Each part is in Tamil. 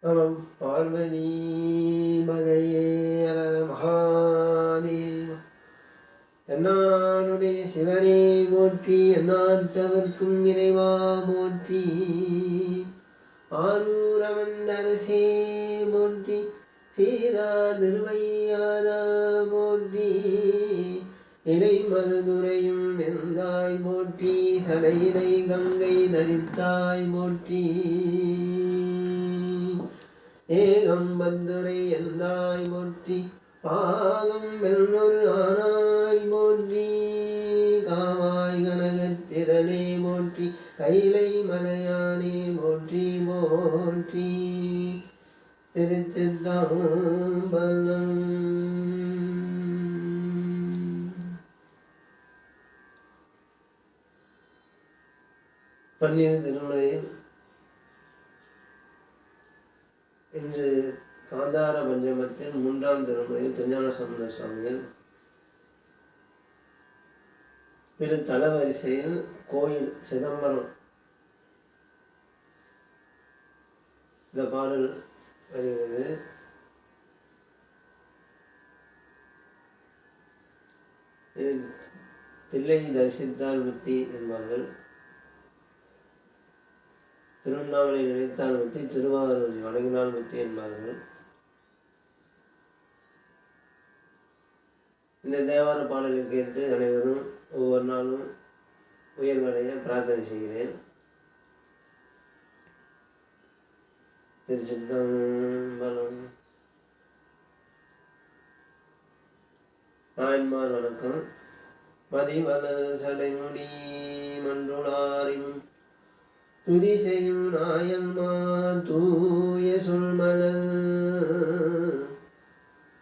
நமம் பார்வதி பதையே அரர மகாதேவ. என்னானுடைய சிவனே போற்றி, எந்நாட்டவர்க்கும் இறைவா போற்றி. ஆரூரமந்தரசே போற்றி, சீரார் திருவையாரா போற்றி. இடைமருதுரையும் எந்தாய் போற்றி, சடையிலை கங்கை தரித்தாய் போற்றி. ஏகம்பந்துரை எந்தாய் போற்றி, பாகம் வெல்லொரு ஆனாய் போற்றி. காவாய் கனகத்திரனே போற்றி, கைலை மலையானே போற்றி போற்றி. திருச்சிற்றம்பலம். பன்னிரு திருமுறையில் இன்று காந்தார பஞ்சமத்தின் 3ஆம் திருமுறையில் திருஞான சம்பந்த சுவாமிகள் திரு தலவரிசையில் கோயில் சிதம்பரம் இந்த பாடல் வருகிறது. தில்லை தரிசித்தால் முத்தி என்பார்கள். திருவண்ணாமலை நினைத்தால் முத்தி, திருவாரூர் வணங்கினால் முத்தி என்பார்கள். இந்த தேவார பாடலை கேட்டு அனைவரும் ஒவ்வொரு நாளும் உயர்வடைய பிரார்த்தனை செய்கிறேன். திருச்சிற்றம்பலம். நாயன்மார் வணக்கம். மதிவலர் சடைமுடி மன்றுளாரின் துதி செய்யும் நாயன்மார் தூய சொல்மலர்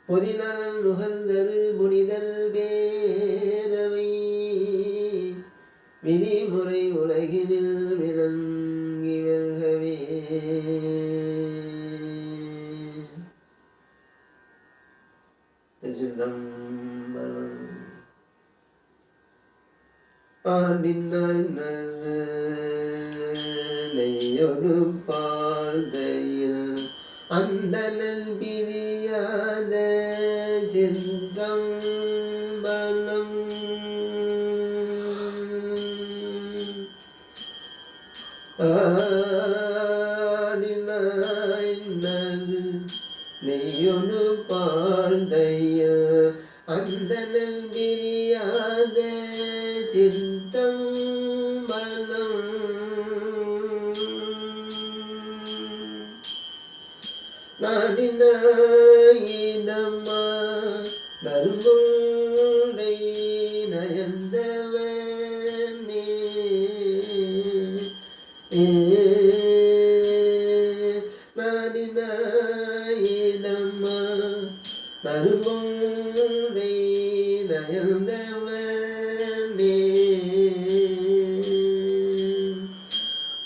பொதிநலன் நுகர்தரு புனிதல் பேரவை விதிமுறை உலகினில் விளங்கி வெல்கவே. திருச்சிற்றம்பலம். நெய்யொடு பாழ்தையில் அந்தனன் பிரியாத சிற்றம்பலம். நெய்யொடு பாழ்தையில் அந்தனன் பிரியாத சிற்றம்பலம். நாடினாயிடமா நறுங்குண்டை நயந்தவனே. நாடினாயிடமா நறுங்குண்டை நயந்தவனே.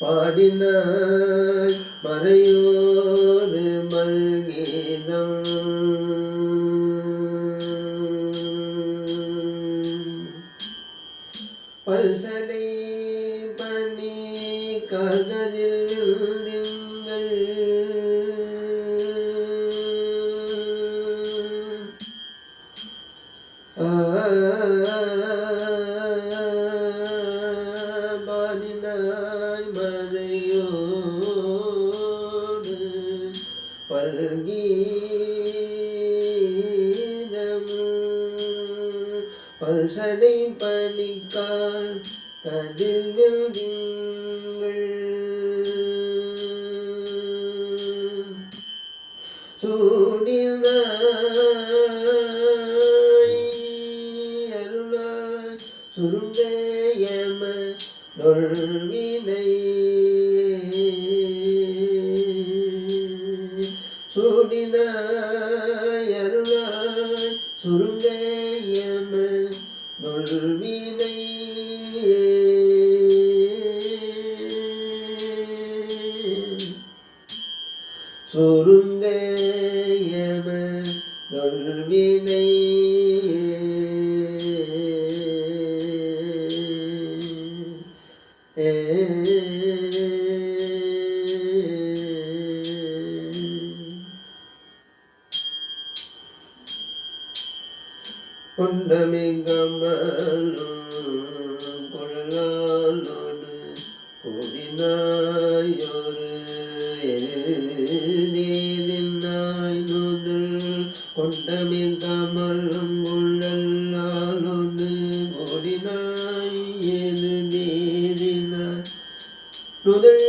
பாடினாய் மறையோடு மல்கீதம் பல்சடை பணி ககதில் திங்கள். பாடினாய் மறையோடு பல்கீதம் பல்சடை பணிக்கால் கதில் திங்கள். சூடினாய் அருளாய் சுருங்கயம நொல்வினை. சூடினாய் அருளாய் சுருங்கயம நொல்வினை. சுருங்கயம நொல்வினை. கொண்டமை கமலும் கொள்ளாலோடு கூடினாயோரு எருதேனாய் நுதல் கொண்டமை கமலும் கொள்ளலாலோடு கூடினாய் எருதேனாய் நுதல்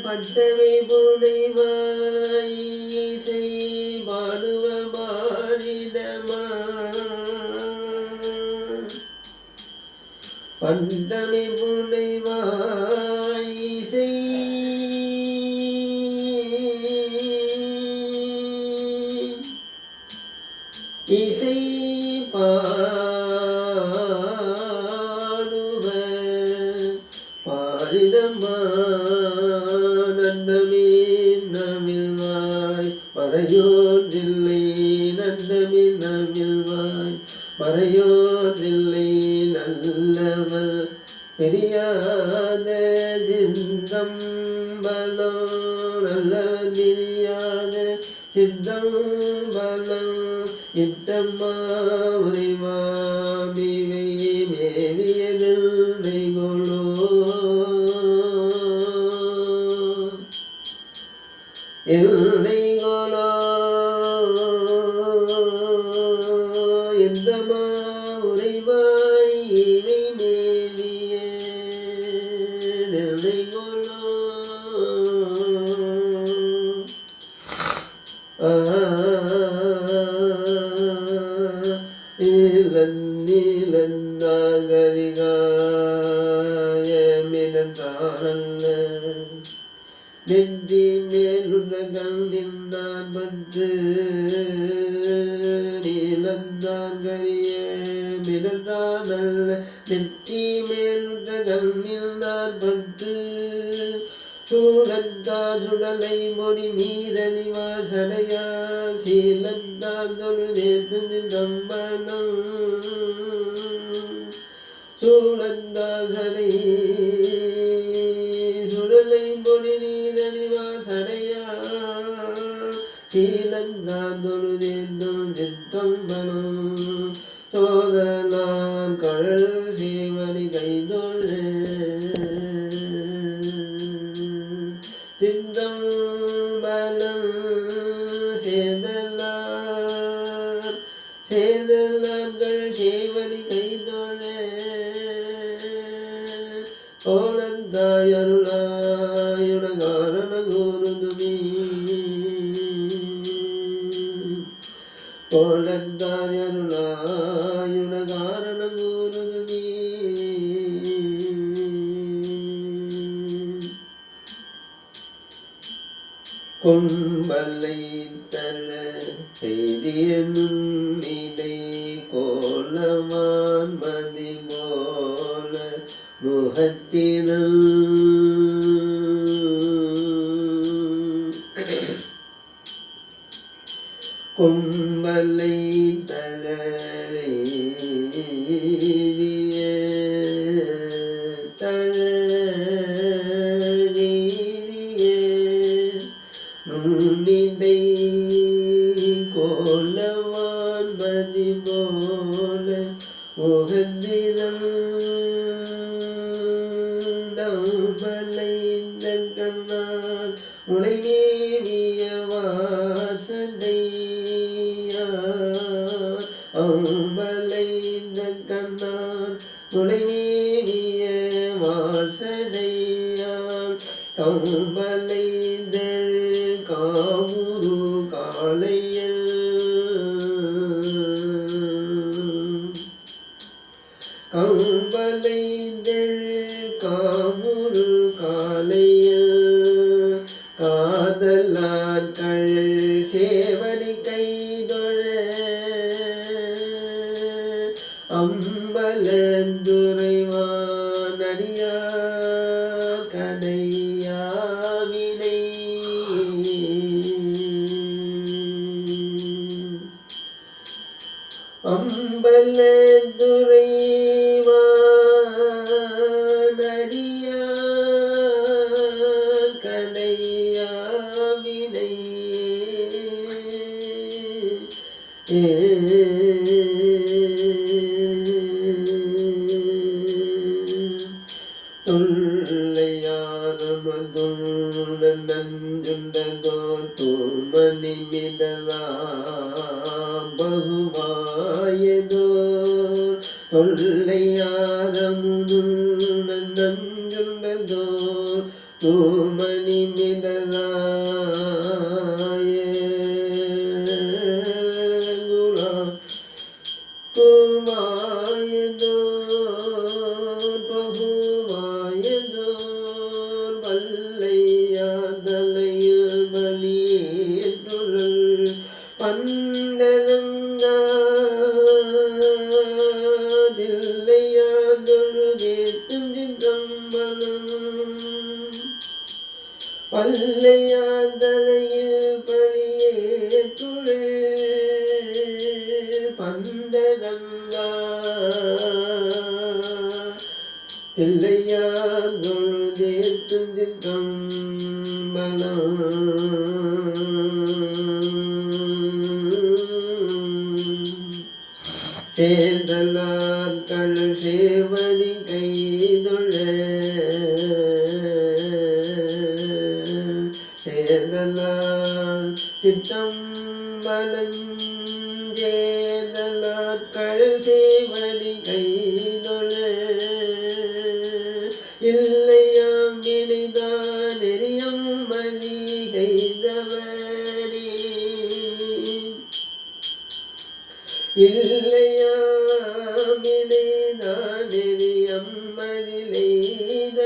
பட்டவை புனைவாய் இசை பாடுவ மாறிடமா பண்டமை புனைவாய் இசை இசை பாடுவ பாரிடமா நன்னமே நமிழ்வாய் மறையோதில்லை நன்னமே நமிழ்வாய் மறையோதில்லை நல்லவள் பிரியாத சிந்தம்பலம் நல்லவள் பிரியாத சிந்தம்பலம் இட்டம்மா உரைவாமிவை மேவியதில்லை கொலோ எல்லை கொலோ எந்தமா உரைவாய் இவை மேவிய எல்லை கொலோ நீலந்தாகரிகாயமிடன்றாரல்ல நெற்றி மேலுலகம் நின்றான் பற்று நீலந்தாகரியமிடன்றாரல்ல நெற்றி மேலுலகம் நின்றான் பற்று சூழந்தார் சுடலை மொழி நீரணிவார் சடையார் சீலந்தார் தொழுதேத்து கம்பனம் சூழந்தார் சடை சுடலை மொழி நீரணிவார் சடையார் சீலந்தார் தொழுதேத்தும் சித்தம்பனம் சோதனார் கழல் சேவடி கைதொழ சிந்தம்பலம் சேர்தலார்கள் சேவடி கைதொழ கோலந்தாய் அருளாயுட காரண கூறுதுமே கோலந்தாய் அருளாயுட காரண கூறுதுமே கொம்பலை தல செய்திய நுண்ணிடை கோலவான் மதி போல முகத்தினல் கொம்பலை தழலை நுண்ணிடை கோலவான் மதி போல முகத்தினம் டம்பலை கண்ணால் உனைமேவியவார் சண்டையார் அம்பலை கண்ணால் உனைமேவியவார் சடையார் கம்பலை காமுரு காளையல் கம்பலை காமுரு காளையல் காதலான் கழல் சேவடி கைதொழ அம்பலந்துரைவான் அடியார் கடையாவினை அம்பலந்துரைவான் தொல்லையார முதுல் நஞ்சுண்டதோ தூமணி மிடராய குலா குமாயதோ பகுவாயதோ வல்லையார் தலையில் பலியேற்றுழல் பண்டரங்கா பல்லையார் தலையில் பலியேற்றுழே பண்டரங்கா தில்லையார் தொழுதேத்தும் பலம் சேர்தலார் கள் சேவடி கைதொழ சேர்தலார் சிற்றம்பலஞ்சேதலார் கள் சேவடி கைதொழ இல்லையாம் வினைதான் நெறியம் மதி கைதவனே இல்லையாமினைதான் நெறியம் மதிலைதவனே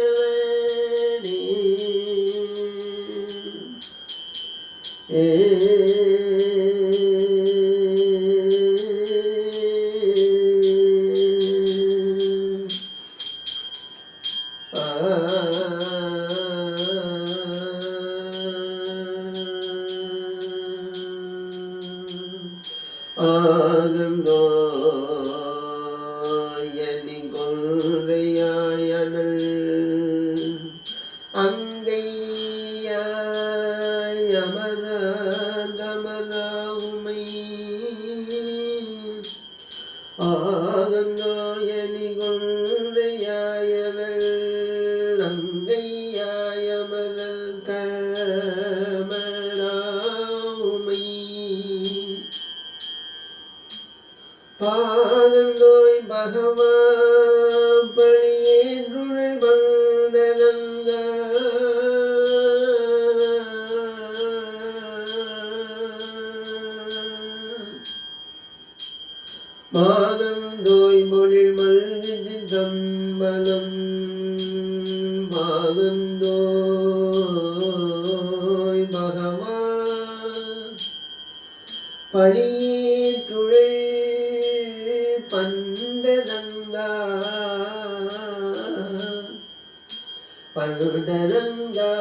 ஆகந்தோ எனி கொன்றையாயனல் அங்கையாய் அமரா உமை ஆகந்தோ எனி கொன்றையாயனல் அங்கையாய் அமரல் கமரா உமை பாகந்தோய் பகவா பலியேற்றுழை பண்டரங்கா பாகந்தோய் பொழில் மல்கு சிற்றம்பலம் பாகந்தோய் பகவா பலியேற்றுழை பண்டரங்கா பண்டரங்கா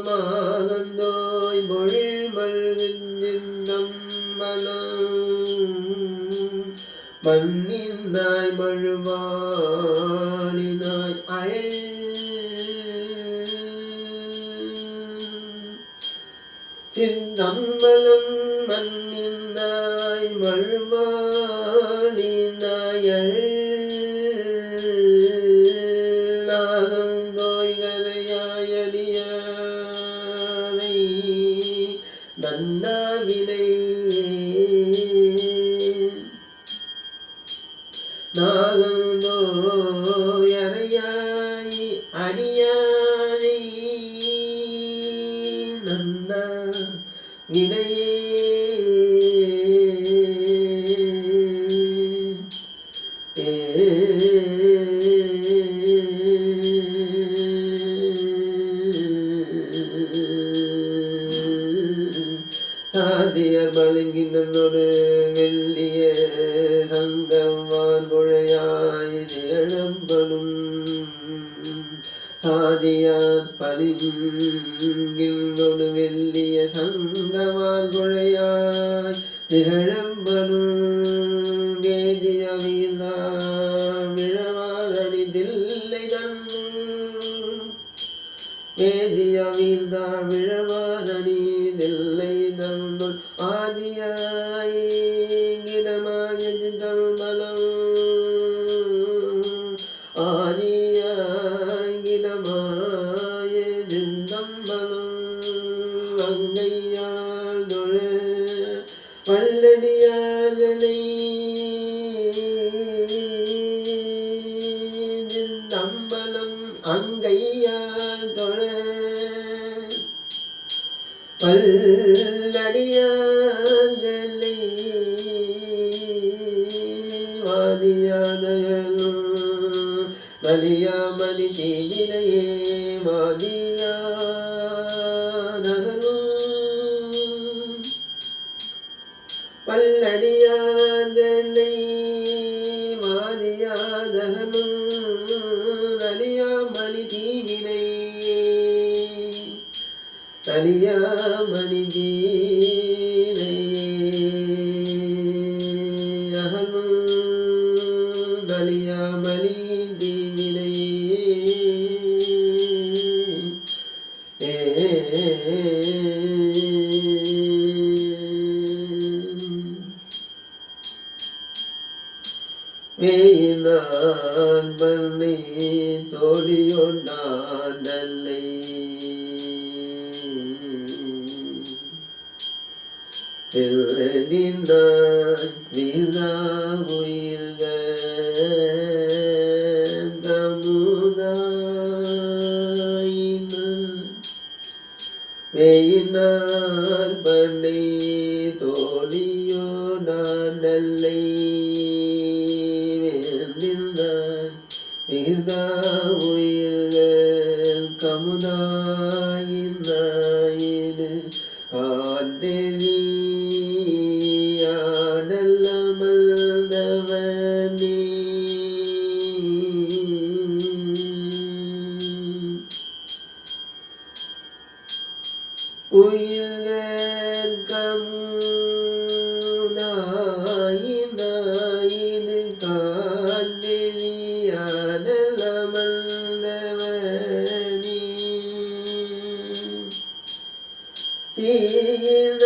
மாகந்தோய் பொழில் மல்கின்றம்பலம் மண்ணினாய் மழுவாளினாய் அயல் சிற்றம்பலம் மண்ணினாய் மழுவாளினாயல் நாகந்தோய் கரையாயடியாரை நன்னாவினை நாகந்தோய் அறையாய் அடியாரை நன்னா வினையே சாதியர் பழுங்கினோடு வெள்ளிய சங்கவான் குழையாய் திகழப்படும் சாதியார் பழுங்கினோடு வெள்ளிய சங்கவான் குழையாய் திகழப்படும் கேதிய வீழ்ந்தார் விழவாரணி தில்லை தன்னுள் வேதிய வீழ்ந்தார் விழவாரணி தில்லை தன்னுள் ஆதியாய் கிடமாய சிற்றம்பலம் ஆதியாய் கிடமாய சிற்றம்பலம் அங்கையாள் தொழ வல்லடியார்களை வல்லடியார்களை வாதியாதகனும் வலியாமணி தீவினையே வாதியாதகனும் வல்லடியார்களை வாதியாதகனும் வலியாமணி தீவினை அழியாமணி தீவினை அகலும் அழியாமணி தீவினை வேயினான் பண்ணை தோழியொண்டாண்டல்லை பிறனினான் வீரா உயிர்கள் கமுதாயினான் வேயினான் பண்ணை தோழியோ நாண்டல்லை வேண்டினான் வீரா உயிர்கள் கமுதாயினாயிடு ஆண்டெறி ஆடல்லமல்தவனே உயிர்கள் கமுதாயினாயிடு காண்டெறி ஆடல்லமல்தவனே தீயினான்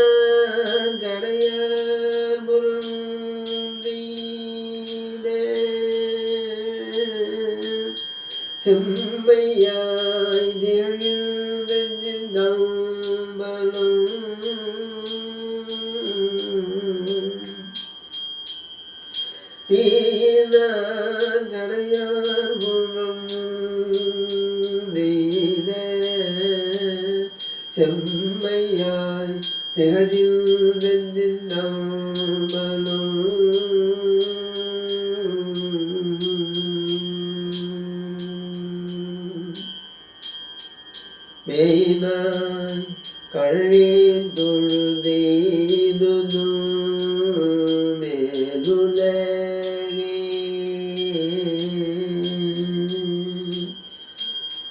கடையார் புரிந்த செம்மையாய் திகழ்ந்த நம்பலம் தீயினான் கடையார் புரிந்த செம்மையாய் திகழ்கின்ற நம்பலும் மேயினாய் கழேன் தொழுதெய்துது மேலுலகே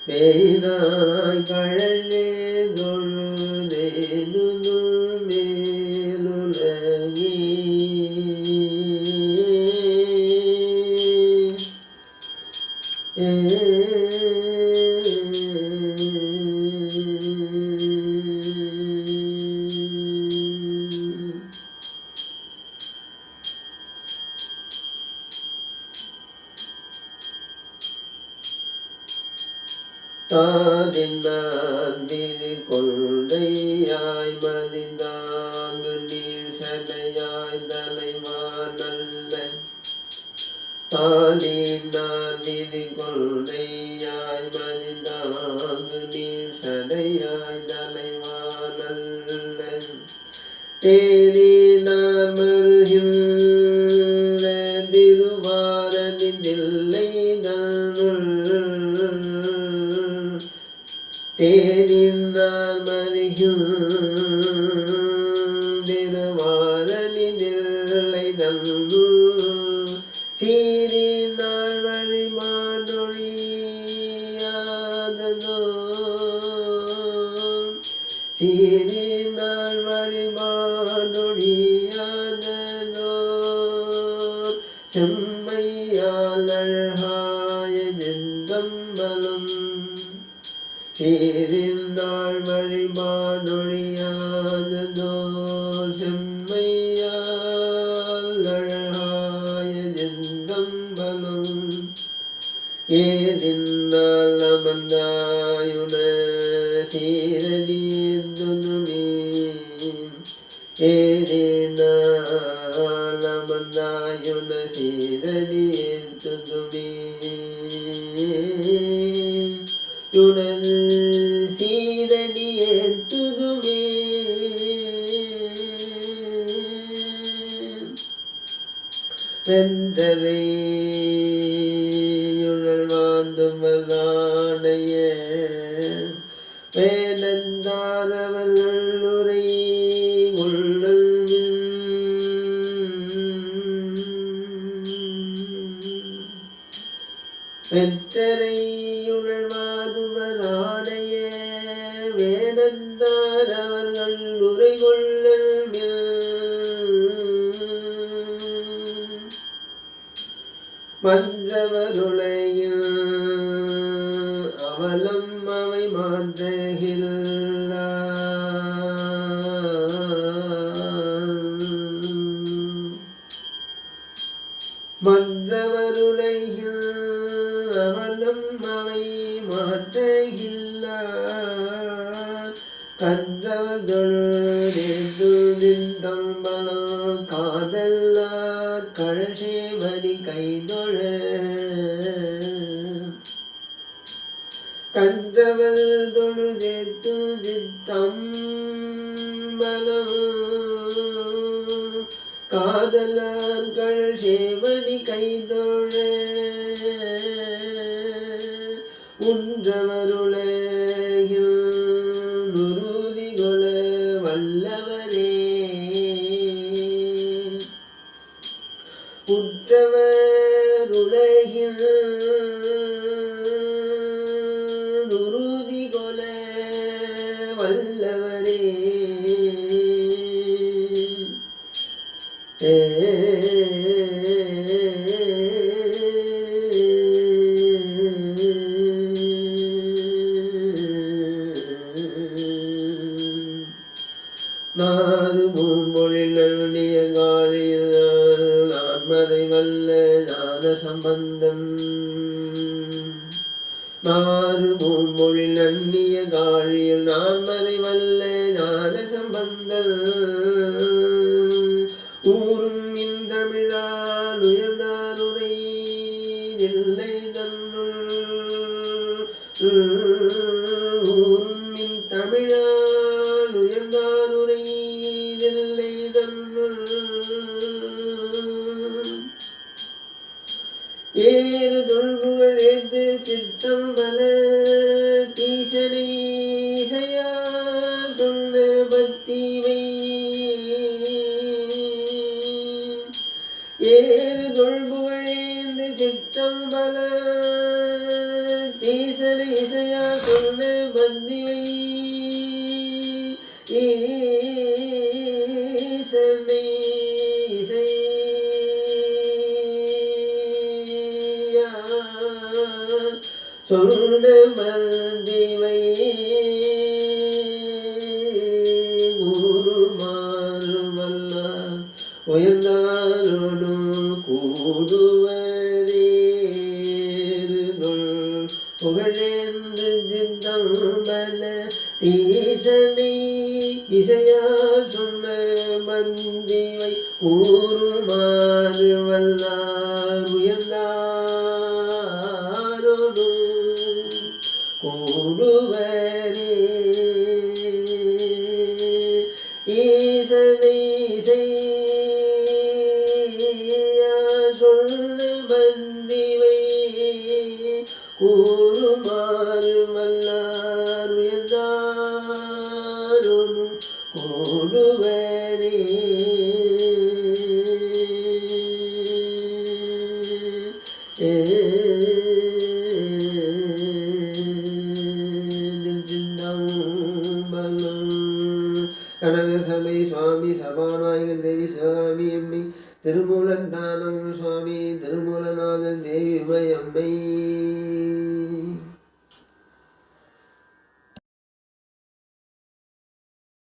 மேயினாய் கழலே தொழுதெய்துது மேலுலகே தாதினான் திரு கொள்ளையாய் மதிந்தாங்கு நீர் சடையாய் தலைவானல்ல தானினான் திரு கொள்ளையாய் மதிந்தாங்கு நீர் சடையாய் தலைவானல்ல தேரினான் மருகின்ற திருவாரனிதில்லை தன்னுள் தேனின்றால் மருகின்றவாரனிதில்லை தன்னு சீரினாள் வழிமாடொழியாததோ சீரினாள் வழிமாடொழியாததோ செம்மையால் அழகாய ஜெந்தம்பலம் சீரினாள் வழிபாடொழியாததோ செம்மையால் அழகாய ஜெந்தம்பலம் ஏதினால் அமர்ந்தாயுன சீரடியேந்துமே ஏறினால் அமர்ந்தாயுன சீரடியேந்துமே யுனல் சீரடியேந்துமே வென்றரை வாழ்ந்தும் வல்லாடைய வேடந்தாரவர்கள் உரை வெற்றரையுழல் மாதுவராடைய வேடந்தார் அவர்கள் உரை கொள்ளல் மற்றவருளையில் அவலம் அவை மாற்றுகில்ல மற்றவருளையில் அவலம் அவை மாற்றுகில்லார் கன்றவர் தொழுதம்பலம் காதல்லார் கழசேவடி கைதொழ கன்றவர் தொழுதேத்து திட்டம்பலம் காதலார் கழசேவடி கைதொழ உன்றவருளையில் உறுதி கொள வல்லவரே உற்றவருளையில் உறுதி கொள வல்லவரே நாறு மூம்பொழில் நன்னிய காழியில் நான்மறை வல்ல ஞான சம்பந்தம் நாறு மூம்பொழில் நன்னிய காழியில் நான்மறை வல்ல ஞான சம்பந்தம் ஊரும் இந்தமிழால் உயர்ந்தார் உரை இல்லை தன்னுள் ஊரும் இன் தமிழால் உயர்ந்தார் உரை இல்லை தன்னுள் ஏறு தொல்புகள் ஏத்து சிற்றம்பல தீசனை இசையா சொன்ன பக்திவை ஏறு தொல்புகழேந்து சிற்றம்பல தீசனை இசையா சொன்ன பக்திவை ஈசனை இசையா சொன்ன பக்திவை குருமாறுமல்லார் உயர்ந்தாரோடு கூடுவரேறுதொள் புகழேந்து சித்தம்பல ஈசனை இசையார் சொன்ன மந்திவை கூறுமாறு வல்லார் உயர்ந்தாரோடு கூடுவரே ஈசனை இசையார் சொன்ன மந்திவை கூறுமாறு வல்லார் உயர்ந்தாரோடு கூடுவரே கனகசபை சுவாமி சபாநாயகர் தேவி சிவகாமி அம்மை திருமூலன் தானம் சுவாமி திருமூலநாதன் தேவி உமை அம்மை